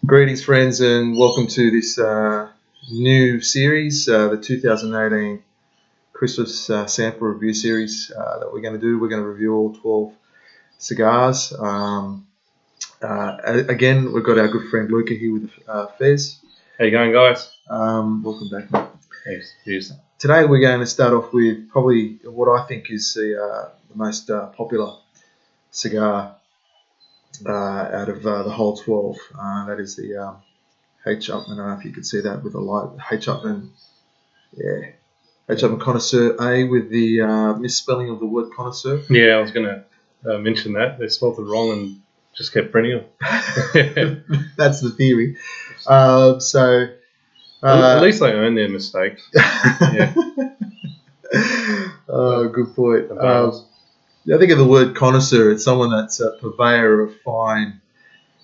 Greetings, friends, and welcome to this new series, the 2018 Christmas sample review series that we're going to do. We're going to review all 12 cigars. Again, we've got our good friend Luca here with Fez. How you going, guys? Welcome back, mate. Thanks. Cheers. Today we're going to start off with probably what I think is the most popular cigar out of the whole 12. That is the H. Upmann. I don't know if you could see that with the light. H. Upmann, yeah. H. Upmann Connoisseur A with the misspelling of the word connoisseur. Yeah, I was going to mention that. They spelled it wrong and just kept printing it. That's the theory. At least they own their mistakes. Yeah. Oh, good point. I think of the word connoisseur, it's someone that's a purveyor of fine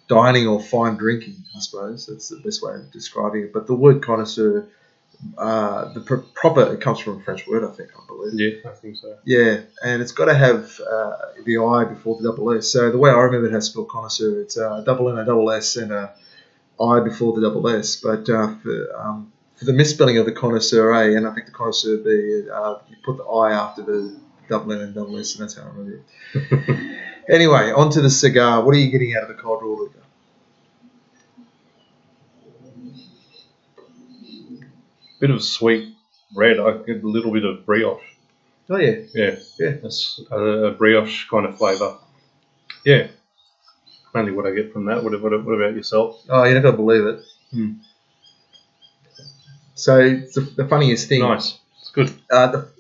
dining or fine drinking, I suppose. That's the best way of describing it. But the word connoisseur, it comes from a French word, I believe. Yeah, I think so. Yeah, and it's got to have the I before the double S. So the way I remember it has spelled connoisseur, it's a double N, a double S, and a I before the double S. But for the misspelling of the connoisseur A, and I think the connoisseur B, you put the I after the double N and double S, and that's how I remember it. Anyway, on to the cigar. What are you getting out of the cold draw, Luca? Bit of sweet red. I get a little bit of brioche. Oh, yeah. Yeah. It's a brioche kind of flavour. Yeah. Mainly what I get from that. What about yourself? Oh, you're not going to believe it. So the funniest thing. Nice. It's good.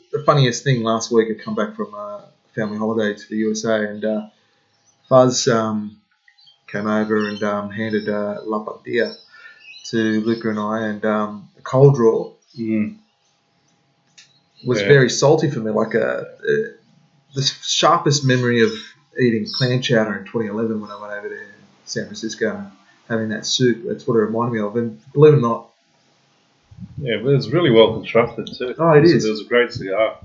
The funniest thing last week, I come back from a family holiday to the USA, and Fuzz came over and handed La Padilla to Luca and I, and the cold draw was very salty for me, like the sharpest memory of eating clam chowder in 2011 when I went over to San Francisco and having that soup. That's what it reminded me of, and believe it or not, yeah, but it's really well constructed too. Oh, it is. It was a great cigar.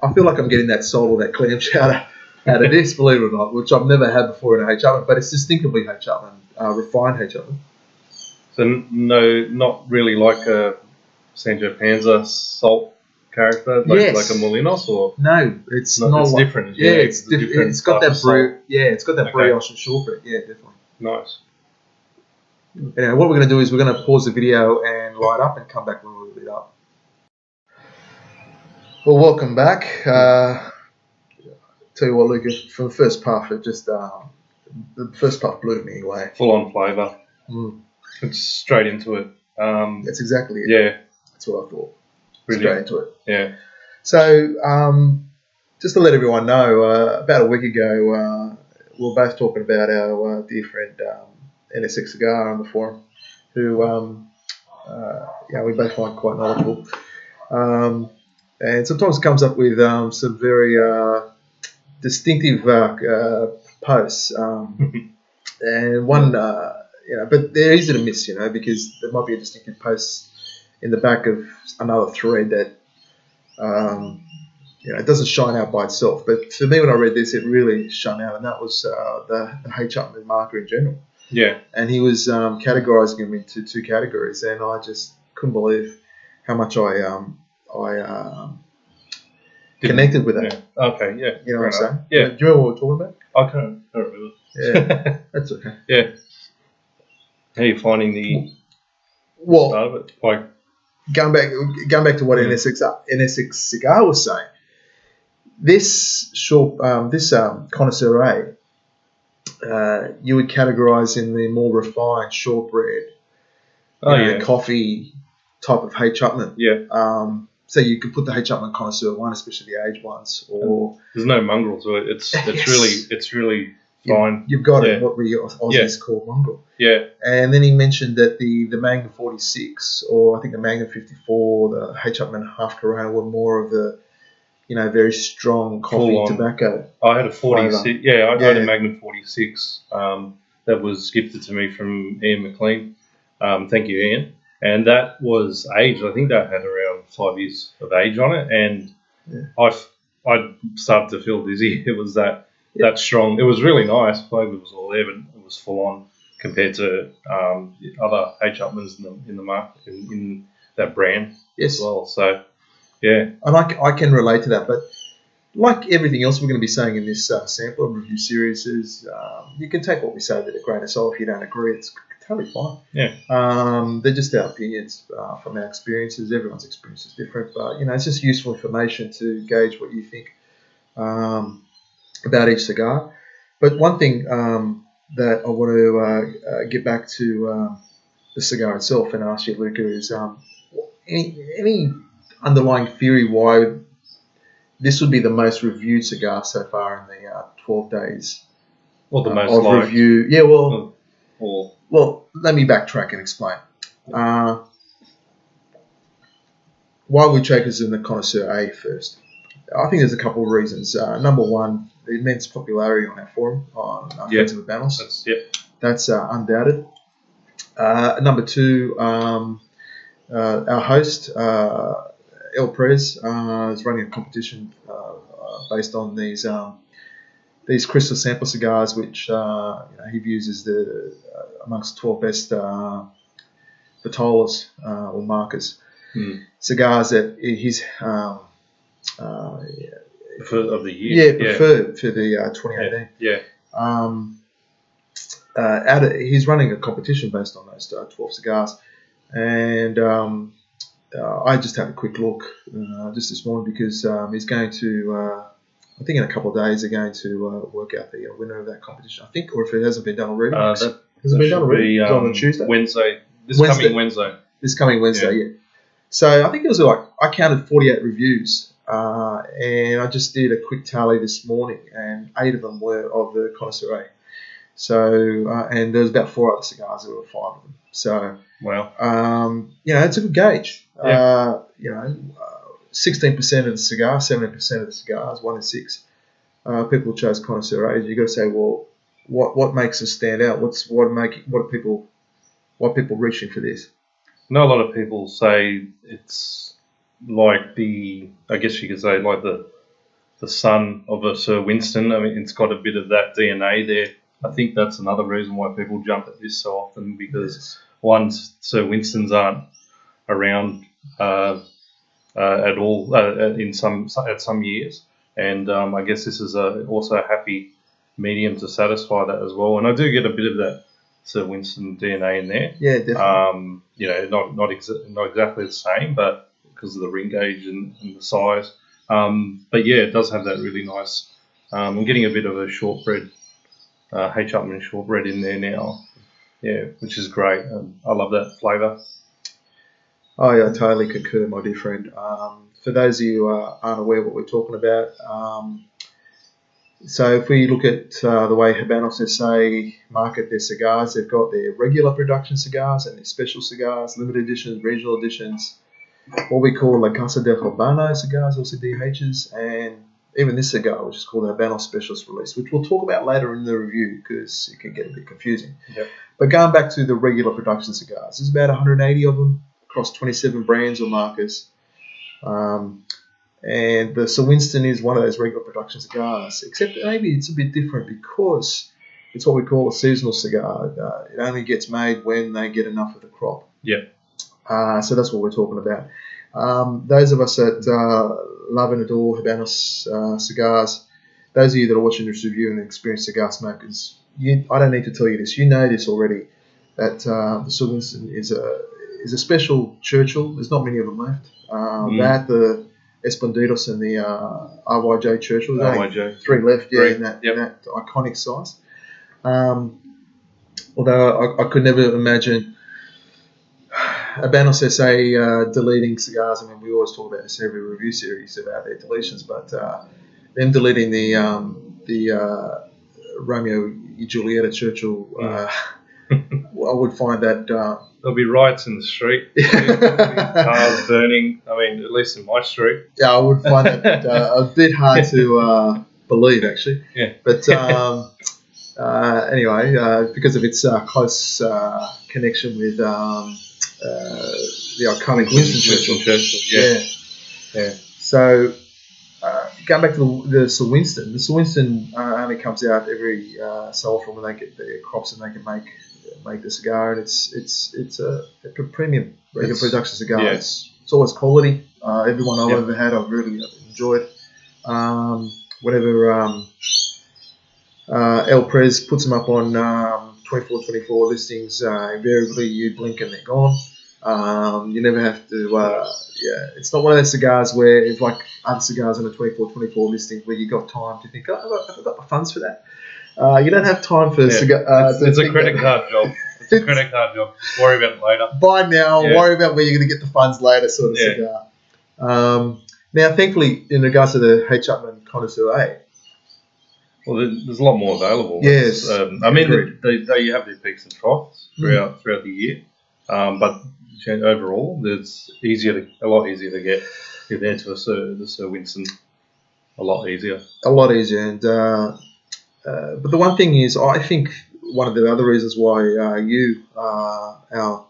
I feel like I'm getting that salt or that clam chowder out of this, believe it or not, which I've never had before in a H. Upmann, but it's distinctly H. Upmann, refined H. Upmann. So no, not really like a Sancho Panza salt character, like a Molinos, or no, it's not. It's like, different. Yeah, it's different. It's got that it's got that brioche and shortbread. Yeah, definitely. Nice. Anyway, what we're going to do is we're going to pause the video and light up and come back when we're lit up. Well, welcome back. Tell you what, Luca, from the first puff, the first puff blew me away. Full on flavour. It's straight into it. That's exactly it. Yeah. That's what I thought. Brilliant. Straight into it. Yeah. So, just to let everyone know, about a week ago, we were both talking about our dear friend NSX Cigar on the forum, who we both find quite knowledgeable. And sometimes comes up with some very distinctive posts. And one, but they're easy to miss, because there might be a distinctive post in the back of another thread that, it doesn't shine out by itself. But for me, when I read this, it really shone out, and that was the H. Upmann marker in general. Yeah. And he was categorising them into two categories, and I just couldn't believe how much I connected with that. Yeah. Okay, yeah. You know what I'm saying? Yeah. Do you remember what we're talking about? I can't remember. Yeah, that's okay. Yeah. How are you finding the Well, start of it? Like, going back to what NSX Cigar was saying, this Connoisseur A, you would categorise in the more refined shortbread, coffee type of H. Upmann. Yeah. So you could put the H. Upmann Connoisseur one, especially the aged ones, or there's no mongrel to it. It's really fine. You've got it. What we Aussies call mongrel. Yeah. And then he mentioned that the Magnum 46, or I think the Magnum 54, the H. Upmann Half Corona were more of the, very strong coffee tobacco. I had a 46. I had a Magnum 46. That was gifted to me from Ian McLean. Thank you, Ian. And that was aged. I think that had around 5 years of age on it, and I started to feel dizzy. It was that strong. It was really nice. Flavour was all there, but it was full on. compared to other H. Upmanns in the market in that brand as well. So, yeah. And I can relate to that, but like everything else we're going to be saying in this sample and review series is you can take what we say with a grain of salt. If you don't agree, it's totally fine. Yeah. They're just our opinions from our experiences. Everyone's experience is different, but it's just useful information to gauge what you think about each cigar. But one thing that I want to get back to the cigar itself and ask you, Luca, is any underlying theory why this would be the most reviewed cigar so far in the 12 days Well, the most of liked. review. Yeah, well, let me backtrack and explain. Why we chose this in the Connoisseur A first? I think there's a couple of reasons. Number one, the immense popularity on our forum on Friends of Urbanos. That's undoubted. Number two, our host, El Prez, is running a competition based on these crystal sample cigars, which he views as the amongst the 12 best vitolas or markers. Cigars that he's preferred of the year. Preferred for the 2018. He's running a competition based on those 12 cigars, and I just had a quick look just this morning because he's going to. I think in a couple of days they're going to work out the winner of that competition. I think, or if it hasn't been done already, has it been done already? It's on Tuesday, Wednesday. This coming Wednesday, yeah. So I think it was I counted 48 reviews, and I just did a quick tally this morning, and 8 of them were of the Connoisseur A. So and there was about 4 other cigars. There were 5 of them. So wow, it's a good gauge. 16% of the cigars, 70% of the cigars, 1 in 6 people chose Connoisseur A's. You've got to say, well, what makes us stand out? What are people reaching for this? No, a lot of people say it's like I guess you could say like the son of a Sir Winston. I mean, it's got a bit of that DNA there. I think that's another reason why people jump at this so often because one, Sir Winstons aren't around at all at some years, and I guess this is also a happy medium to satisfy that as well. And I do get a bit of that Sir Winston DNA in there. Yeah, definitely. Not exactly the same, but because of the ring gauge and the size. But yeah, it does have that really nice. I'm getting a bit of a shortbread, H. Upmann shortbread in there now. Yeah, which is great. I love that flavour. Oh, yeah, I totally concur, my dear friend. For those of you who aren't aware what we're talking about, so if we look at the way Habanos SA market their cigars, they've got their regular production cigars and their special cigars, limited editions, regional editions, what we call La Casa del Habano cigars, also DHs, and even this cigar, which is called the Habanos Specialist Release, which we'll talk about later in the review because it can get a bit confusing. Yep. But going back to the regular production cigars, there's about 180 of them across 27 brands or markers. And the Sir Winston is one of those regular production cigars, except maybe it's a bit different because it's what we call a seasonal cigar. It only gets made when they get enough of the crop. Yeah. So that's what we're talking about. Those of us that love and adore Habanos cigars, those of you that are watching this review and experienced cigar smokers, I don't need to tell you this. You know this already, that the Sir Winston is a special Churchill. There's not many of them left. That, the Escondidos and the RYJ Churchill. There's only 3 left, in that iconic size. Although I could never imagine Habanos SA deleting cigars. I mean, we always talk about this every review series about their deletions, but them deleting the Romeo and Julieta Churchill, I would find that there'll be riots in the street, cars burning. I mean, at least in my street. Yeah, I would find that a bit hard to believe, actually. Yeah. But anyway, because of its close connection with the iconic Winston Churchill. Yeah. So going back to the Sir Winston, only comes out every so often when they get their crops and they can make make the cigar, and it's a premium regular production cigar. Yeah. It's always quality. Everyone I've ever had, I've really enjoyed. Whenever El Prez puts them up on 24 listings, invariably you blink and they're gone. You never have to. It's not one of those cigars where it's like other cigars on a 24 listing where you got time to think, I've got the funds for that. You don't have time for cigar. It's a credit card job. It's a credit card job. Worry about it later. Buy now, worry about where you're going to get the funds later sort of cigar. Now, thankfully, in regards to the H. Upmann Connoisseur, well, there's a lot more available. Yes. I mean, they have their peaks and troughs throughout the year. But overall, it's a lot easier to get there to the Sir Winston. A lot easier. And but the one thing is, I think one of the other reasons why our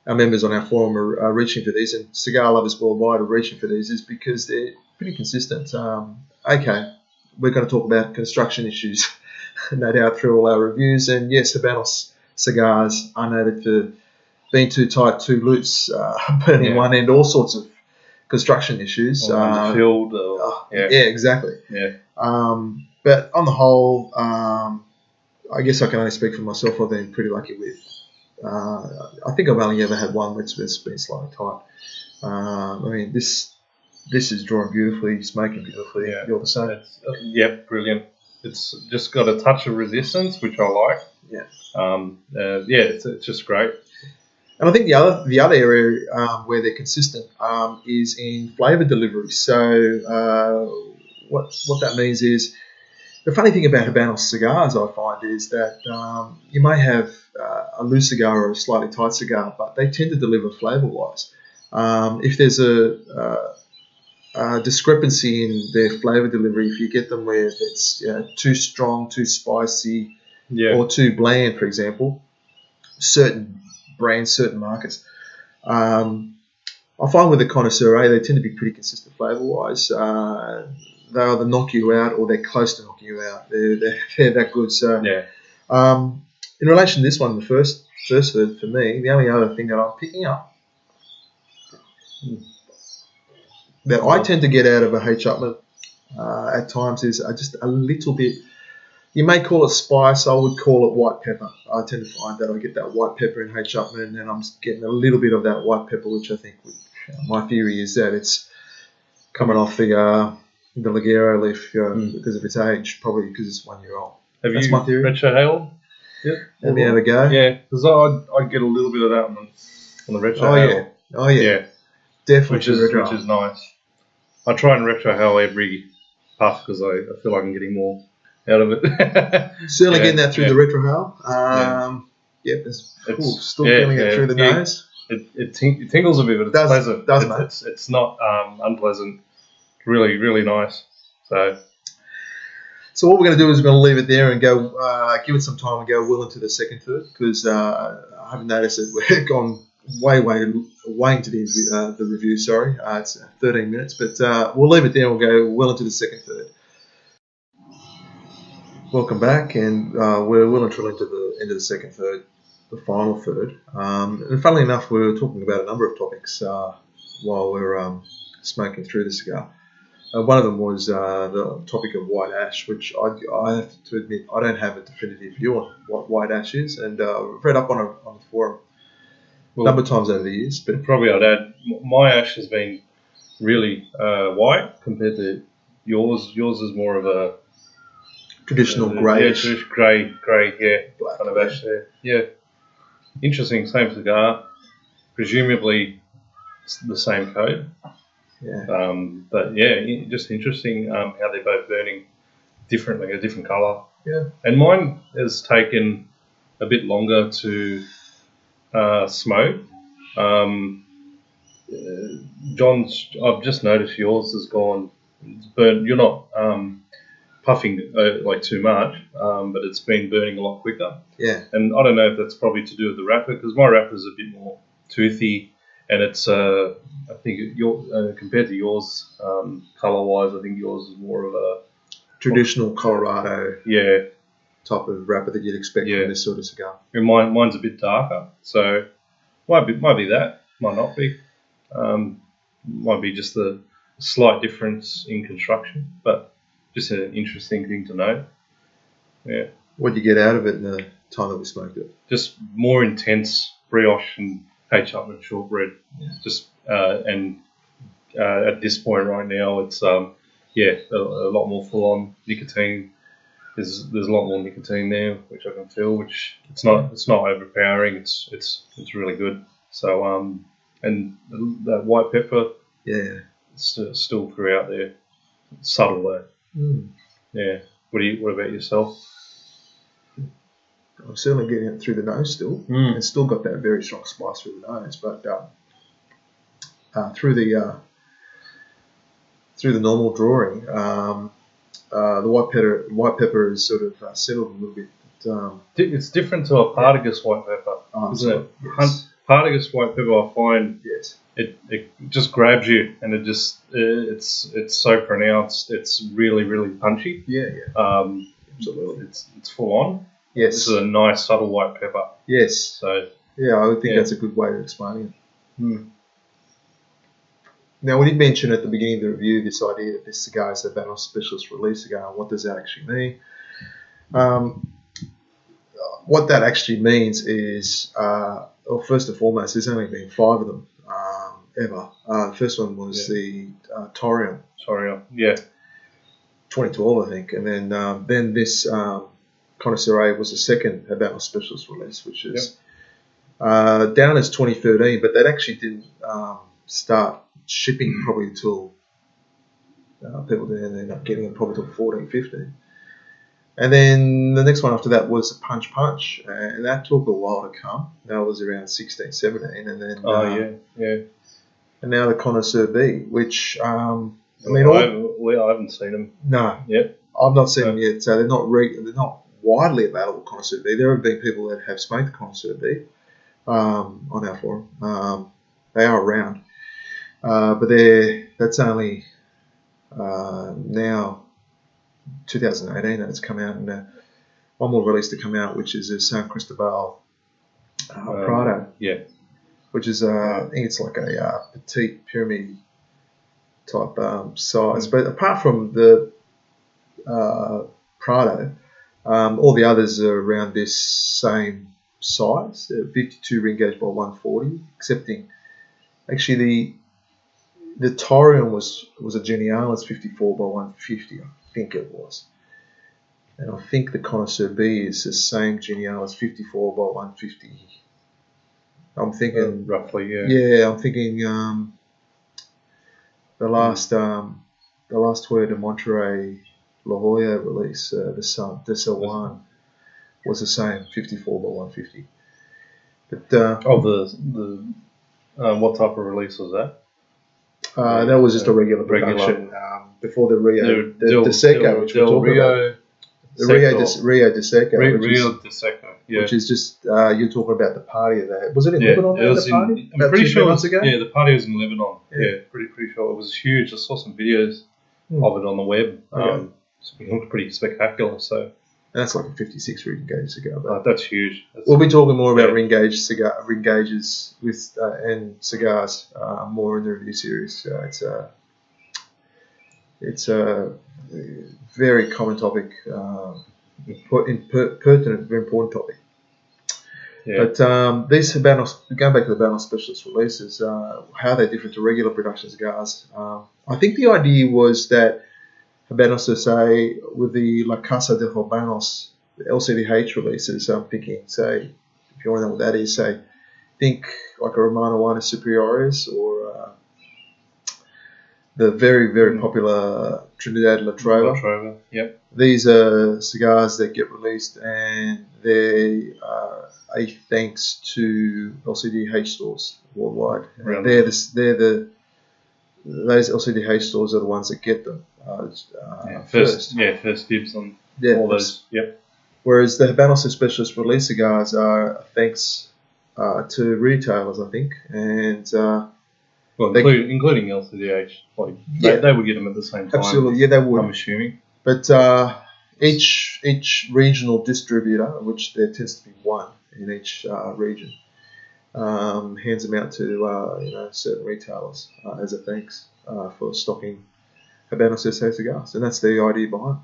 members on our forum are reaching for these, and cigar lovers worldwide are reaching for these, is because they're pretty consistent. Okay, we're going to talk about construction issues, no doubt, through all our reviews. And yes, Habanos cigars are noted for being too tight, too loose, burning one end, all sorts of construction issues. Underfilled. Exactly. Yeah. But on the whole, I guess I can only speak for myself. I've been pretty lucky with. I think I've only ever had one which has been slightly tight. I mean, this is drawing beautifully, smoking beautifully. Yeah. You're the same. Brilliant. It's just got a touch of resistance, which I like. Yeah. It's just great. And I think the other area where they're consistent is in flavour delivery. So what that means is, the funny thing about Habanos cigars, I find, is that you may have a loose cigar or a slightly tight cigar, but they tend to deliver flavour-wise. If there's a discrepancy in their flavour delivery, if you get them where it's too strong, too spicy, or too bland, for example, certain brands, certain markets, I find with the Connoisseur, they tend to be pretty consistent flavour-wise. They either knock you out or they're close to knocking you out. They're that good. So, in relation to this one, the first third for me, the only other thing that I'm picking up that I tend to get out of a H. Upmann at times is just a little bit. You may call it spice. I would call it white pepper. I tend to find that I get that white pepper in H. Upmann, and I'm getting a little bit of that white pepper, which I think my theory is that it's coming off the Ligero leaf because of its age, probably because it's 1 year old. That's my theory. Retrohaled? Yeah. Let me have a go. Yeah, because I'd get a little bit of that on the retrohale. Oh yeah. Definitely. Which is nice. I try and retrohale every puff because I feel like I'm getting more out of it. Certainly getting that through the retrohale. Yep, still feeling it through the nose. It tingles a bit, but it's pleasant. Doesn't it? It's not unpleasant. Really, really nice. So what we're going to do is we're going to leave it there and go, give it some time and go well into the second third, because I haven't noticed that we've gone way into the review. Sorry, it's 13 minutes, but we'll leave it there and we'll go well into the second third. Welcome back, and we're well and truly into the end of the second third, the final third. And funnily enough, we were talking about a number of topics while we're smoking through the cigar. One of them was the topic of white ash, which I have to admit I don't have a definitive view on what white ash is, and I've read up on the forum a number of times over the years. But probably I'd add my ash has been really white compared to yours. Yours is more of a traditional greyish. Yeah, grey, black kind of ash there. Yeah, interesting. Same cigar, presumably the same code. Yeah. But yeah, just interesting how they're both burning differently, a different colour. Yeah. And mine has taken a bit longer to smoke. John's, I've just noticed yours has gone, it's burnt. You're not puffing like too much, but it's been burning a lot quicker. Yeah. And I don't know if that's probably to do with the wrapper, because my wrapper is a bit more toothy, and it's I think compared to yours, colour-wise, I think yours is more of a traditional Colorado type of wrapper that you'd expect from this sort of cigar. And mine's a bit darker, so might be that, might not be. Might be just a slight difference in construction, but just an interesting thing to know. Yeah. What did you get out of it in the time that we smoked it? Just more intense brioche and H. Upmann shortbread. Yeah. Just at this point right now, it's a lot more full on nicotine. There's a lot more nicotine there, which I can feel. Which it's not overpowering. It's really good. So and that white pepper, it's still throughout there. It's subtle though. Mm. Yeah. What about yourself? I'm certainly getting it through the nose still. It's still got that very strong spice through the nose, but through the normal drawing, the white pepper is sort of settled a little bit. It's different to a Partagas white pepper, isn't it? Yes. Partagas white pepper, I find, it just grabs you, and it's so pronounced. It's really, really punchy. Absolutely. It's full on. Yes. This is a nice subtle white pepper. Yes. So I would think that's a good way of explaining it. Now, we did mention at the beginning of the review this idea that this cigar is a Habanos Specialist Release cigar. What does that actually mean? What that actually means is, first and foremost, there's only been 5 of them ever. The first one was the Torion. Torion, yeah. 2012, I think. And then this Connoisseur was the second Habanos Specialist Release, which is down as 2013, but that actually didn't start shipping probably until people didn't end up getting it probably until 14, 15. And then the next one after that was the Punch, and that took a while to come. That was around 16, 17, and then and now the Connoisseur B, which I haven't seen them. No, yet. I've not seen them yet. So they're not widely available. Connoisseur B. There have been people that have smoked the Connoisseur B on our forum. They are around, but that's only now 2018 that it's come out, and one more release to come out, which is a San Cristobal Prado. Which is I think it's like a petite pyramid type size. But apart from the Prado, all the others are around this same size, 52 ring gauge by 140, excepting actually the Torion was a Genialis 54 by 150, I think it was. And I think the Connoisseur B is the same Genialis 54 by 150. I'm thinking roughly, I'm thinking the last Toyota de Monterey La Jolla release, the Salwan, was the same 54 by 150. But what type of release was that? That was just a regular production before the Rio de Seco, which we're talking about. The Rio de Seco. Rio de Seco, yeah. Which is just, you're talking about the party that they had. Was it in Lebanon? It was the party? I'm pretty sure months ago? Yeah, the party was in Lebanon. Yeah, pretty sure. It was huge. I saw some videos of it on the web. It looked pretty spectacular. So. And that's like a 56 ring gauge cigar. That's huge. We'll be talking more about ring gauges with and cigars more in the review series. It's a very common topic, pertinent, very important topic. Yeah. But these Habanos, going back to the Habanos Specialist Releases, how they're different to regular production cigars. I think the idea was that Habanos, say, with the La Casa de Habanos, the LCDH releases, I'm thinking, say, if you want to know what that is, say, think like a Romano Wine Superiores or the very, very popular Trinidad La Trova. Yep. These are cigars that get released, and they are a thanks to LCDH stores worldwide. Those LCDH stores are the ones that get them first. First dibs on all those. Yep. Whereas the Habanos Specialist Release cigars are thanks to retailers, I think, and including LCDH, they would get them at the same time. Absolutely, they would. I'm assuming. But Each regional distributor, which there tends to be one in each region, hands them out to certain retailers as a thanks for stocking Habanos SA cigars, and that's the idea behind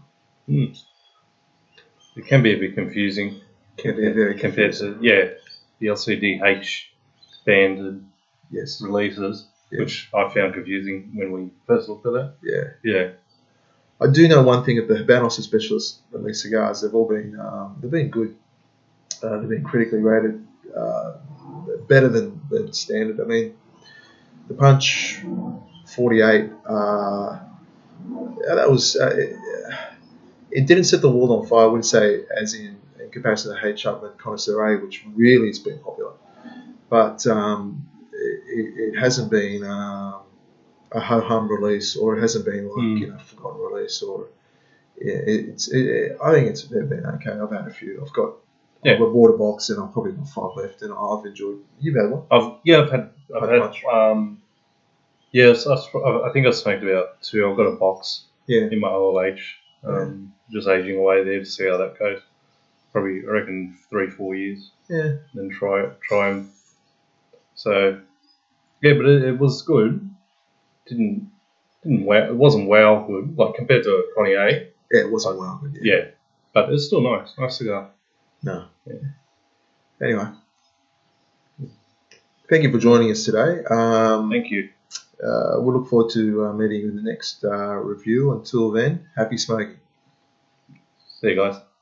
it. Mm. It can be a bit confusing. Can be very compared confusing. to the LCDH banded Yes. releases, Yeah. which I found confusing when we first looked at that. Yeah. Yeah. I do know one thing of the Habanos specialist release cigars. They've all been good. They've been critically rated, better than standard. I mean, the Punch 48. That was. It didn't set the world on fire. I wouldn't say as in comparison to H. Upmann Connoisseur, which really has been popular. But it hasn't been a ho-hum release, or it hasn't been like forgotten release, or I think they've been okay. I've had a few. I've got water box, and I've probably got 5 left, and I've enjoyed. You've had one? I've had. Yes, I think I smoked about 2. I've got a box in my OLH, just aging away there to see how that goes. Probably, I reckon 3-4 years. Yeah. Then try them. So, yeah, but it was good. Didn't wow. It wasn't wow good, like compared to a Connie A. Yeah, it wasn't wow good. Yeah, but it's still nice. Nice cigar. No. Yeah. Anyway, thank you for joining us today. Thank you. We'll look forward to meeting you in the next review. Until then, happy smoking. See you guys.